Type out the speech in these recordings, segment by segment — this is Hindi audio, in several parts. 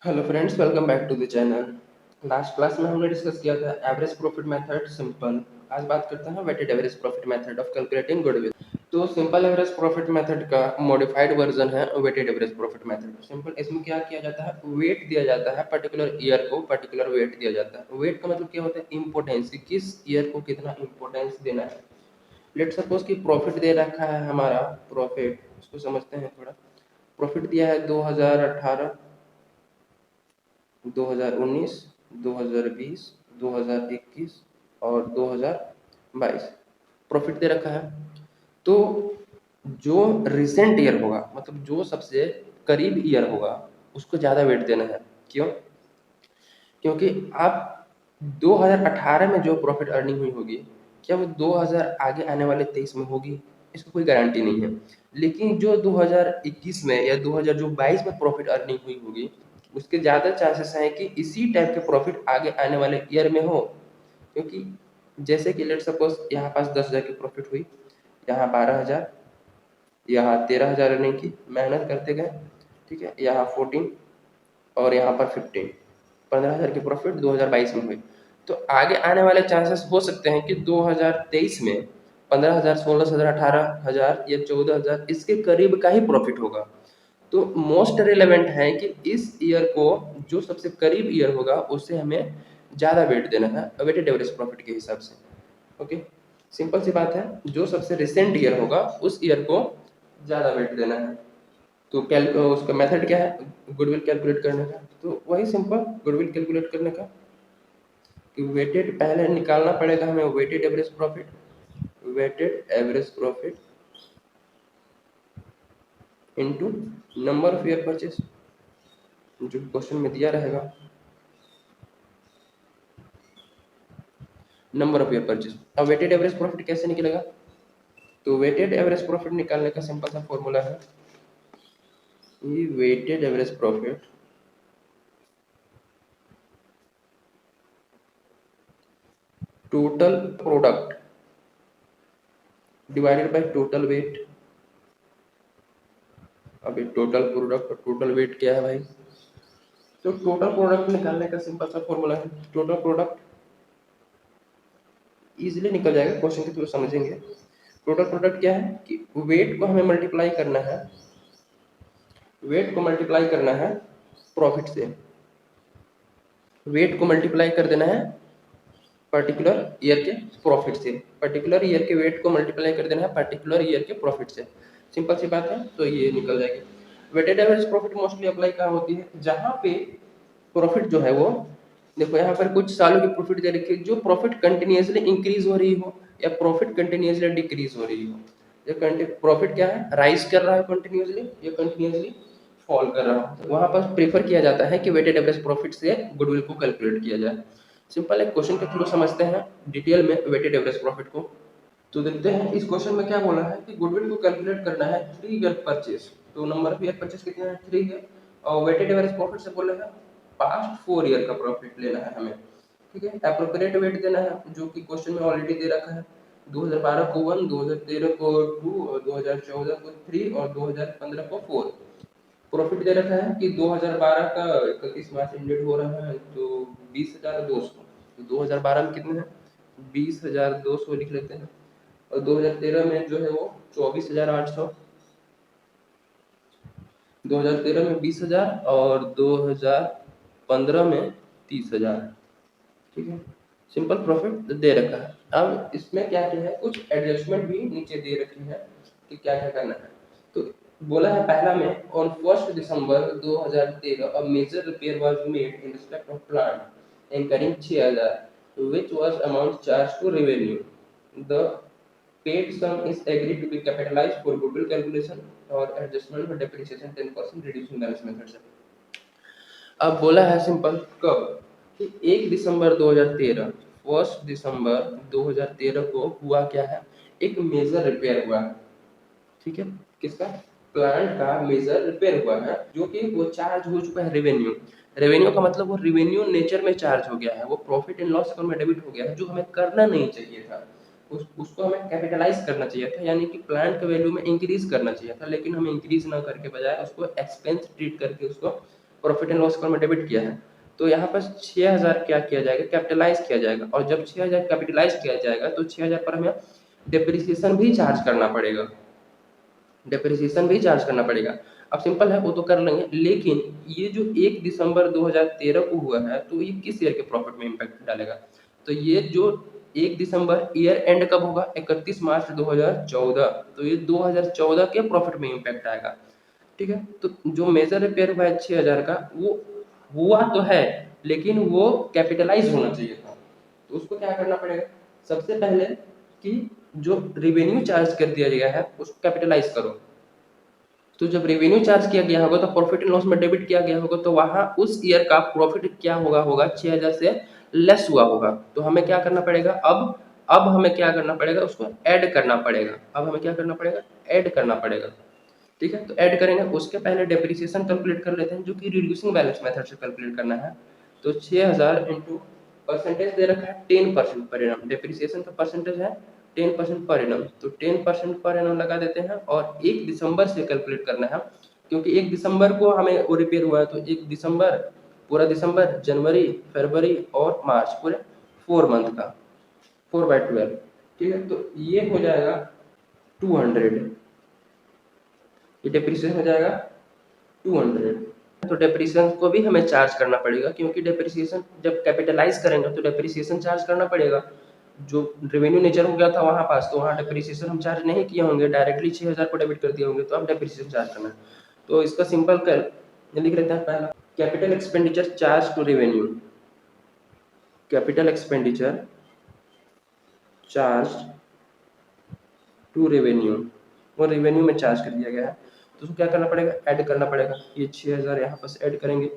Hello friends, welcome back to the channel. Last class में हमने डिस्कस किया था एवरेज प्रॉफिट मेथड सिंपल। आज बात करते हैं weighted average profit method of calculating goodwill. तो सिंपल एवरेज प्रॉफिट मेथड का मॉडिफाइड वर्जन है weighted average profit method. Simple इसमें क्या किया जाता है, वेट दिया जाता है, पर्टिकुलर ईयर को पर्टिकुलर वेट दिया जाता है। वेट का मतलब क्या होता है, इम्पोर्टेंस, किस ईयर को कितना इम्पोर्टेंस देना है। लेट सपोज कि प्रॉफिट दे रखा है हमारा, प्रॉफिट उसको समझते हैं थोड़ा। प्रॉफिट दिया है 2018, 2019, 2020, 2021 और 2022 प्रॉफिट दे रखा है। तो जो रिसेंट ईयर होगा, मतलब जो सबसे करीब ईयर होगा, उसको ज़्यादा वेट देना है। क्यों? क्योंकि आप 2018 में जो प्रॉफिट अर्निंग हुई होगी, क्या वो 2000 आगे आने वाले 23 में होगी? इसको कोई गारंटी नहीं है। लेकिन जो 2021 में या 2022 में प्रॉफिट अर्निंग हुई होगी, उसके ज़्यादा चांसेस हैं कि इसी टाइप के प्रॉफिट आगे आने वाले ईयर में हो। क्योंकि जैसे कि लेट सपोज यहाँ पास 10,000 की प्रॉफिट हुई, यहाँ 12,000, यहाँ 13,000 अर्निंग की, मेहनत करते गए, ठीक है, यहाँ 14 और यहाँ पर 15, 15,000 की प्रॉफिट 2022 में हुई। तो आगे आने वाले चांसेस हो सकते हैं कि 2023 में 15,000, 16,000, 18,000 या 14,000 इसके करीब का ही प्रॉफिट होगा। तो मोस्ट रिलेवेंट है कि इस ईयर को जो सबसे करीब ईयर होगा उससे हमें ज़्यादा वेट देना है वेटेड एवरेज प्रॉफिट के हिसाब से। ओके, सिंपल सी बात है, जो सबसे रिसेंट ईयर होगा उस ईयर को ज़्यादा वेट देना है। तो उसका मेथड क्या है गुडविल कैलकुलेट करने का? तो वही सिंपल गुडविल कैलकुलेट करने का कि वेटेड पहले निकालना पड़ेगा हमें weighted average profit, weighted average profit into number of year purchase, जो क्वेश्चन में दिया रहेगा, नंबर ऑफ ईयर परचेस। अब वेटेड एवरेज प्रॉफिट कैसे निकलेगा? तो वेटेड एवरेज प्रॉफिट निकालने का सिंपल सा फॉर्मूला है, ये weighted average profit total product divided by total weight. अभी टोटल प्रोडक्ट और टोटल वेट क्या है भाई? तो टोटल प्रोडक्ट निकालने का सिंपल सा फॉर्मूला है, टोटल प्रोडक्ट इजीली निकल जाएगा, क्वेश्चन के थ्रू समझेंगे। टोटल प्रोडक्ट क्या है कि वेट को हमें मल्टीप्लाई करना है, वेट को मल्टीप्लाई करना है प्रॉफिट से, वेट को मल्टीप्लाई कर देना है पर्टिकुलर ईयर के प्रॉफिट से, पर्टिकुलर ईयर के वेट को मल्टीप्लाई कर देना है पर्टिकुलर ईयर के प्रॉफिट से। सिंपल सी बात है, तो ये निकल जाएगी। Weighted average profit mostly apply कहाँ होती है? जहाँ पे प्रॉफिट जो है वो, देखो यहाँ पर कुछ सालों की प्रॉफिट दे रखी है, जो प्रॉफिट कंटिन्यूसली इंक्रीज हो रही हो या प्रॉफिट कंटिन्यूसली डिक्रीज हो रही हो। ये प्रॉफिट क्या है, राइज कर रहा है कंटिन्यूसली या कंटिन्यूसली फॉल कर रहा हो, तो वहाँ पर प्रेफर किया जाता है कि वेटेड एवरेज प्रॉफिट से गुडविल को कैलकुलेट किया जाए। सिंपल एक क्वेश्चन के थ्रू समझते हैं डिटेल में वेटेड एवरेज प्रॉफिट को। तो देखते हैं इस क्वेश्चन में क्या बोला है कि गुडविल को कैलकुलेट करना है 3 ईयर परचेस। तो नंबर ऑफ ईयर परचेस कितने हैं? 3 है। और वेटेड एवरेज प्रॉफिट से बोला है पास्ट 4 ईयर का प्रॉफिट लेना है हमें, ठीक है। एप्रोप्रिएट वेट देना है जो कि क्वेश्चन में ऑलरेडी दे रखा है, 2012 को 1, 2013 को 2 और 2014 को 3 और 2015 को 4। प्रॉफिट दे रखा है कि 2012 का 31 मार्च एंडेड हो रहा है, तो 20,200। तो 2012 में कितने हैं? 20,200 लिख लेते हैं। और 2013 में जो है वो 24,800, 2013 में 20,000 और 2015 में 30,000, ठीक है। सिंपल प्रॉफिट दे रखा है। अब इसमें क्या क्या है, कुछ एडजस्टमेंट भी नीचे दे रखी है कि क्या क्या करना है। तो बोला है पहला में, on 1 December 2013 a major repair was made in respect of plant anchoring 6,000 which was amount charged to revenue. The paid sum is agreed to be capitalized for goodwill calculation और adjustment for depreciation 10% reducing balance method से। अब बोला है सिंपल कब कि 1 दिसंबर 2013, 1 दिसंबर 2013 को हुआ क्या है, एक मेजर रिपेयर हुआ है, ठीक है। किसका? प्लांट का मेजर रिपेयर हुआ है, जो कि वो चार्ज हो चुका है रेवेन्यू। रेवेन्यू का मतलब वो रेवेन्यू नेचर में चार्ज हो गया है, वो प्रॉफिट एंड लॉस अकाउंट में डेबिट हो गया है, जो हमें करना नहीं चाहिए था। उसको हमें कैपिटलाइज करना चाहिए था, यानी कि प्लांट के वैल्यू में इंक्रीज करना चाहिए था, लेकिन हमें इंक्रीज ना करके बजाय उसको एक्सपेंस ट्रीट करके उसको प्रॉफिट एंड लॉस अकाउंट में डेबिट किया है, तो यहाँ पर 6000 क्या किया जाएगा, कैपिटलाइज किया जाएगा। और जब 6000 कैपिटलाइज किया जाएगा तो 6000 पर हमें डेप्रिसिएशन भी चार्ज करना पड़ेगा, डेप्रिसिएशन भी चार्ज करना पड़ेगा। अब सिंपल है, वो तो कर लेंगे, लेकिन ये जो 1 दिसंबर 2013 को हुआ है, तो ये किस ईयर के प्रॉफिट में इम्पैक्ट डालेगा? तो ये जो 1 दिसंबर ईयर एंड कब होगा? 31 मार्च 2014, तो ये 2014 के प्रॉफिट में इम्पैक्ट आएगा। ठीक है, तो जो मेजर रिपेयर हुआ है 6000 का, वो हुआ तो है, लेकिन वो कैपिटलाइज होना चाहिए था। तो उसको क्या करना पड़ेगा? सबसे पहले कि जो रेवेन्यू चार्ज कर दिया गया है उसको कैपिटलाइज करो। तो जब रेवेन्यू चार्ज किया गया होगा तो प्रॉफिट एंड लॉस में डेबिट किया गया होगा, तो वहां उस ईयर का प्रॉफिट क्या होगा 6000 से लेस हुआ होगा। तो हमें क्या करना पड़ेगा? अब हमें क्या करना पड़ेगा? उसको ऐड करना पड़ेगा। अब हमें क्या करना पड़ेगा? ऐड करना पड़ेगा। ठीक है, तो ऐड करेंगे। उसके पहले डेप्रिसिएशन कैलकुलेट कर लेते हैं, जो कि रिड्यूसिंग बैलेंस मेथड से कैलकुलेट करना है। तो 6000 इंटू परसेंटेज दे रखा है 10% पर एनम, डेप्रिसिएशन का परसेंटेज है 10% पर एनम, तो 10% पर एनम लगा देते हैं। और 1 दिसंबर से कैलकुलेट करना है, क्योंकि 1 दिसंबर को हमें वो रिपेयर हुआ है, तो 1 दिसंबर, पूरा दिसंबर, जनवरी, फरवरी और मार्च, पूरे 4 मंथ का, 4/12। ठीक है, तो ये हो जाएगा 200, ये डेप्रिसिएशन हो जाएगा 200। तो डेप्रिसिएशन को भी हमें चार्ज करना पड़ेगा, क्योंकि डेप्रिसिएशन जब कैपिटलाइज करेंगे तो डेप्रिसिएशन चार्ज करना पड़ेगा। जो रेवेन्यू नेचर हो गया था वहाँ पास, तो वहाँ डेप्रिसिएशन हम चार्ज नहीं किए होंगे, डायरेक्टली 6000 को डेबिट कर दिए होंगे, तो अब डेप्रिसिएशन चार्ज करना है। तो इसका सिंपल कर लिख लेते हैं। पहला, capital expenditure charge to revenue, capital expenditure charge to revenue, वो रेवेन्यू में चार्ज कर दिया गया है, तो उसको क्या करना पड़ेगा? ऐड करना पड़ेगा। ये 6000 यहाँ पर ऐड करेंगे,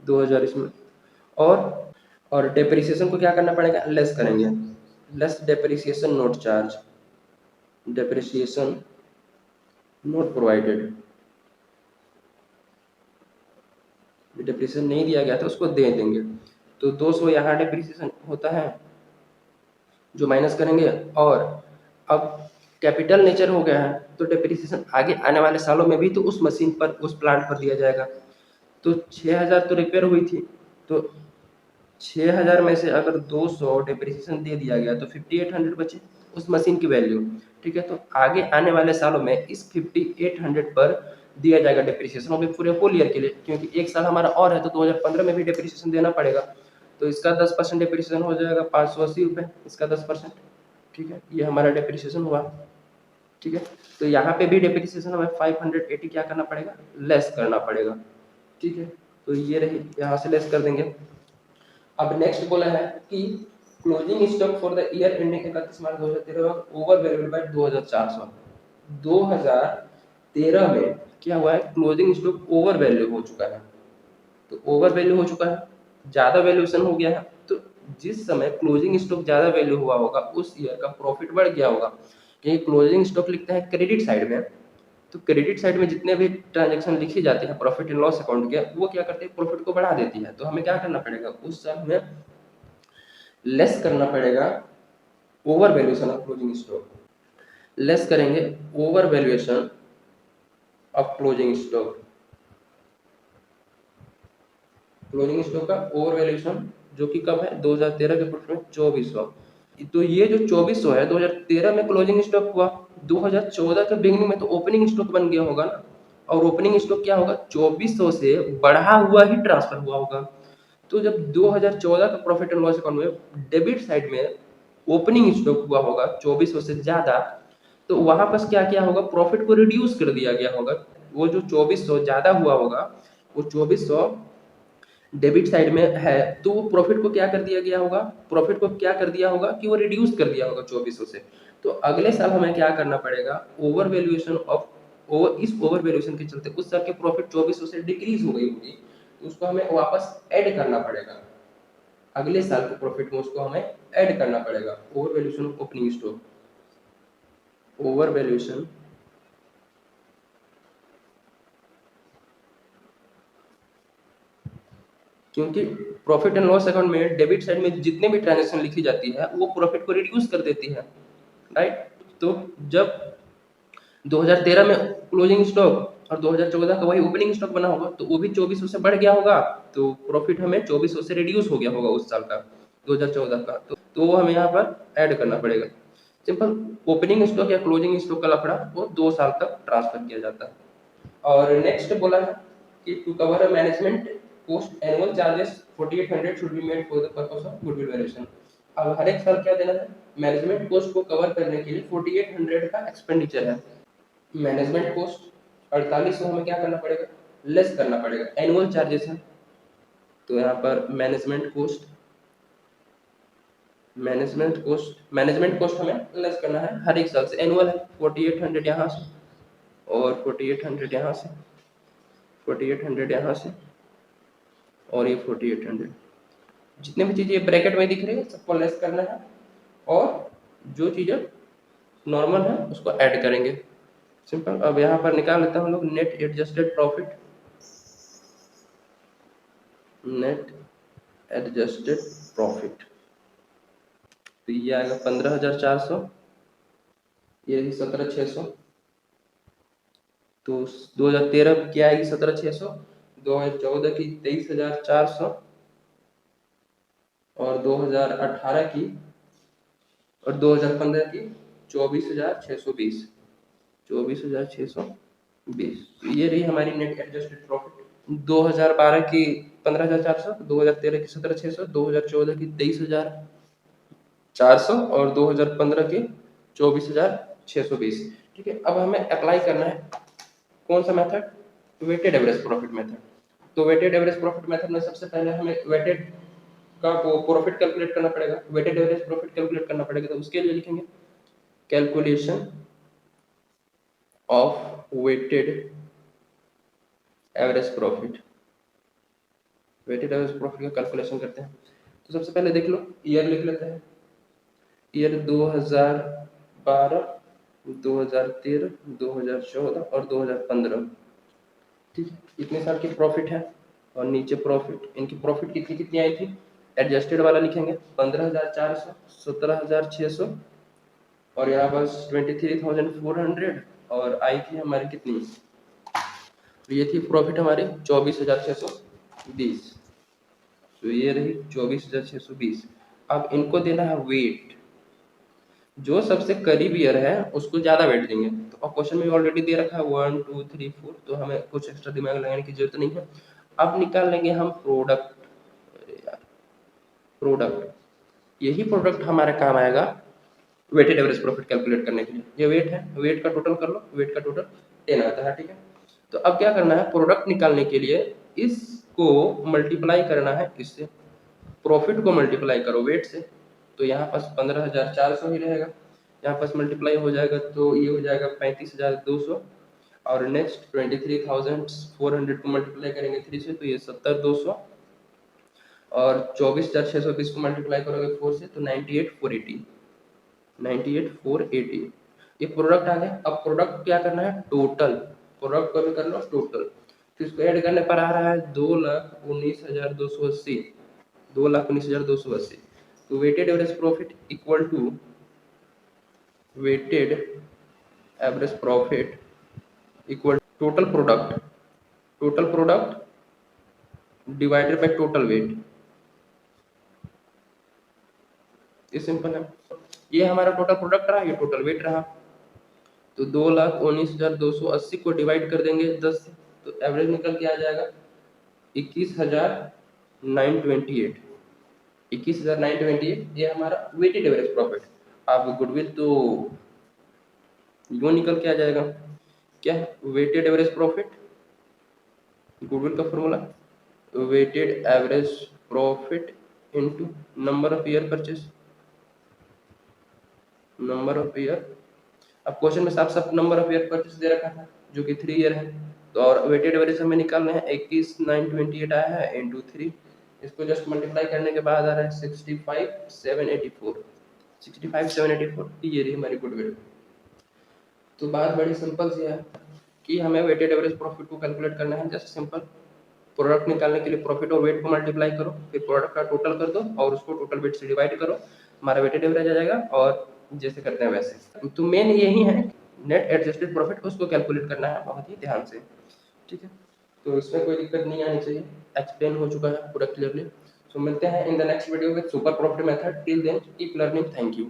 2000 इसमें, और डेप्रिसिएशन को क्या करना पड़ेगा? लेस करेंगे, less depreciation note charge, depreciation note provided, depreciation नहीं दिया गया था उसको दे देंगे। तो 200 यहाँ डेप्रिसिएशन होता है जो माइनस करेंगे। और अब कैपिटल नेचर हो गया है, तो डेप्रिसिएशन आगे आने वाले सालों में भी तो उस मशीन पर, उस प्लांट पर दिया जाएगा। तो 6000 तो रिपेयर हुई थी, तो 6000 में से अगर 200 डेप्रिसिएशन दे दिया गया तो 5800 बचे उस मशीन की वैल्यू। ठीक है, तो आगे आने वाले सालों में इस 5800 पर दिया जाएगा डेप्रिसिएशन, वो भी पूरे होल ईयर के लिए, क्योंकि एक साल हमारा और है, तो 2015 में भी डेप्रिसिएशन देना पड़ेगा। तो इसका 10% डेप्रिसिएशन हो जाएगा 580 रुपये, इसका 10%। ठीक है, ये हमारा डेप्रिसिएशन हुआ। ठीक है, तो यहाँ पे भी डेप्रिसिएशन हमें 580 क्या करना पड़ेगा? लेस करना पड़ेगा। ठीक है, तो ये रही, यहाँ से लेस कर देंगे। अब नेक्स्ट बोला है कि closing stock for the year ending 31 March 2013 over valued bye 2400। 2013 में क्या हुआ है? क्लोजिंग स्टॉक ओवर वैल्यू हो चुका है, तो ओवर वैल्यू हो चुका है, ज्यादा वैल्यूएशन हो गया है। तो जिस समय क्लोजिंग स्टॉक ज्यादा वैल्यू हुआ होगा उस ईयर का प्रॉफिट बढ़ गया होगा, क्योंकि क्लोजिंग स्टॉक लिखते हैं क्रेडिट साइड में। तो क्रेडिट साइड में जितने भी ट्रांजेक्शन लिखी जाती है प्रॉफिट एंड लॉस अकाउंट के, वो क्या करते हैं? प्रॉफिट को बढ़ा देती है। तो हमें क्या करना पड़ेगा? उस साल हमें लेस करना पड़ेगा over valuation of closing stock, less करेंगे over valuation of closing stock, closing stock का ओवर वैल्यूएशन, जो कि कब है? 2013 के प्रॉफिट में 2400। तो ये जो 2400 है 2013 में क्लोजिंग स्टॉक हुआ, 2014 के बिगिनिंग में तो ओपनिंग स्टॉक बन गया होगा ना। और ओपनिंग स्टॉक क्या होगा? 2400 से बढ़ा हुआ ही ट्रांसफर हुआ होगा। तो जब 2014 का प्रॉफिट एंड लॉस अकाउंट में डेबिट साइड में ओपनिंग स्टॉक हुआ होगा 2400 से ज्यादा, तो वहां पर क्या किया होगा? प्रॉफिट को रिड्यूस कर दिया गया होगा। वो जो 2400 ज्यादा हुआ होगा, वो 2400 डेबिट साइड में है, तो वो प्रॉफिट को क्या कर दिया गया होगा? प्रॉफिट को क्या कर दिया होगा कि वो रिड्यूस कर दिया होगा 2400 से। तो अगले साल हमें क्या करना पड़ेगा? ओवर वैल्यूएशन ऑफ, इस ओवर वैल्यूएशन के चलते उस साल के प्रॉफिट 2400 से डिक्रीज हो गई होगी, तो उसको हमें वापस ऐड करना पड़ेगा। अगले साल के प्रॉफिट में उसको हमें ऐड करना पड़ेगा। Over valuation of opening stock, over valuation क्योंकि प्रॉफिट एंड लॉस अकाउंट में डेबिट साइड में जितने भी ट्रांजेक्शन लिखी जाती है वो प्रॉफिट को रिड्यूस कर देती है, राइट। तो जब 2013 में क्लोजिंग स्टॉक और 2014 का वही ओपनिंग स्टॉक बना होगा, तो वो भी 2400 से बढ़ गया होगा, तो प्रॉफिट हमें 2400 से रिड्यूस हो गया होगा उस साल का, 2014 का, तो वो हमें यहाँ पर ऐड करना पड़ेगा। सिंपल, ओपनिंग स्टॉक या क्लोजिंग स्टॉक का लफड़ा वो 2 साल तक ट्रांसफर किया जाता है। और नेक्स्ट बोला है कि to cover a management post annual charges 4800 should be made for the purpose of goodwill valuation. अब हर एक साल क्या देना है, मैनेजमेंट पोस्ट को कवर करने के लिए 4800 का एक्सपेंडिचर है। मैनेजमेंट पोस्ट 4800 हमें क्या करना पड़ेगा, लेस करना पड़ेगा, एनुअल चार्जेस है, तो यहाँ पर मैनेजमेंट कोस्ट हमें लेस करना है हर एक साल से, एनुअल है 4800 यहाँ से, और 4800 यहाँ से, 4800 यहाँ से, और ये 4800, जितने भी चीज़ें ब्रैकेट में दिख रही है सबको लेस करना है, और जो चीज़ें नॉर्मल है उसको ऐड करेंगे। सिंपल। अब यहाँ पर निकाल लेते हैं हम लोग net adjusted profit, net adjusted profit, तो ये आएगा 15,400, ये 17,600, तो 2013 की आएगी 17,600, 2014 की 23,400, और 2018 की और 2015 की 24,620, 24,620, तो ये रही हमारी नेट एडजस्टेड प्रॉफिट। 2012 की 15,400, 2013 की 17,600, 2014 की 23,400, और 2015 की 24,620। ठीक है, अब हमें अप्लाई करना है कौन सा method, weighted average profit method. तो वेटेड एवरेज प्रॉफिट मेथड में सबसे पहले हमें वेटेड का प्रॉफिट कैलकुलेट करना पड़ेगा, वेटेड एवरेज प्रॉफिट कैलकुलेट करना पड़ेगा, तो उसके लिए लिखेंगे calculation of weighted average profit. Weighted average profit का कैलकुलेशन करते हैं, तो सबसे पहले देख लो, ईयर लिख लेते हैं, ईयर 2012, 2013, 2014 और 2015। ठीक है, इतने साल की प्रॉफिट है, और नीचे प्रॉफिट, इनकी प्रॉफिट कितनी कितनी आई थी, एडजस्टेड वाला लिखेंगे 15,400, 17,600, और यहाँ पर 23,400, और आई थी हमारी कितनी, तो ये थी प्रॉफिट हमारी 24,620, तो ये रही 24,620। अब इनको देना है वेट, जो सबसे करीब ईयर है उसको ज्यादा वेट देंगे, तो अब क्वेश्चन में ऑलरेडी दे रखा है 1 2 3 4, तो हमें कुछ एक्स्ट्रा दिमाग लगाने की जरूरत नहीं है। अब निकाल लेंगे हम प्रोडक्ट, प्रोडक्ट, यही प्रोडक्ट हमारे काम आएगा वेटेड एवरेज प्रॉफिट कैलकुलेट करने के लिए। ये वेट है, वेट का टोटल कर लो, वेट का टोटल 10 आता है। ठीक है, तो अब क्या करना है, प्रोडक्ट निकालने के लिए इसको मल्टीप्लाई करना है इससे, प्रॉफिट को मल्टीप्लाई करो वेट से, तो यहाँ पास 15,400 ही रहेगा, यहाँ पास मल्टीप्लाई हो जाएगा तो ये हो जाएगा 35,200, और नेक्स्ट 23,400 को मल्टीप्लाई करेंगे 3 से, तो ये 70,200, और 24,620 को मल्टीप्लाई करोगे 4 से, तो 98,480, 98,480, ये प्रोडक्ट आ गया। अब प्रोडक्ट क्या करना है, टोटल, प्रोडक्ट को भी कर लो टोटल, तो इसको ऐड करने पर आ रहा है 2,19,280, 2,19,280, तो weighted average profit equal to weighted average profit equal total product, total product divided by total weight, ये सिंपल है। ये हमारा टोटल प्रोडक्ट रहा, ये टोटल वेट रहा, तो 2,19,280 को डिवाइड कर देंगे 10 से, तो एवरेज निकल के आ जाएगा 21,928, 21,928, ये हमारा वेटेड एवरेज प्रॉफिट। अब गुडविल तो यूं निकल के आ जाएगा, क्या है वेटेड एवरेज प्रॉफिट, गुडविल का formula weighted average profit into number of year purchase, number of year. अब क्वेश्चन में साफ साफ नंबर ऑफ ईयर परचेस दे रखा था जो कि 3 ईयर है, तो और वेटेड एवरेज हमें निकालना है 21,928 आया है इंटू 3, इसको जस्ट मल्टीप्लाई करने के बाद आ रहा है 65,784, 65,784, ये रही हमारी गुडविल। तो बात बड़ी सिंपल सी है कि हमें वेटेड एवरेज प्रॉफिट को कैलकुलेट करना है, जस्ट सिंपल प्रोडक्ट निकालने के लिए प्रॉफिट और वेट को मल्टीप्लाई करो, फिर प्रोडक्ट का टोटल कर दो और उसको टोटल वेट से डिवाइड करो, हमारा वेटेड एवरेज आ जाएगा, और जैसे करते हैं वैसे। तो मेन यही है नेट एडजस्टेड प्रॉफिट उसको कैलकुलेट करना है बहुत ही ध्यान से, ठीक है। तो इसमें कोई दिक्कत नहीं आनी चाहिए, एक्सप्लेन हो चुका है पूरा क्लियरली। सो मिलते हैं in the next video with super profit method. Till then keep learning, thank you.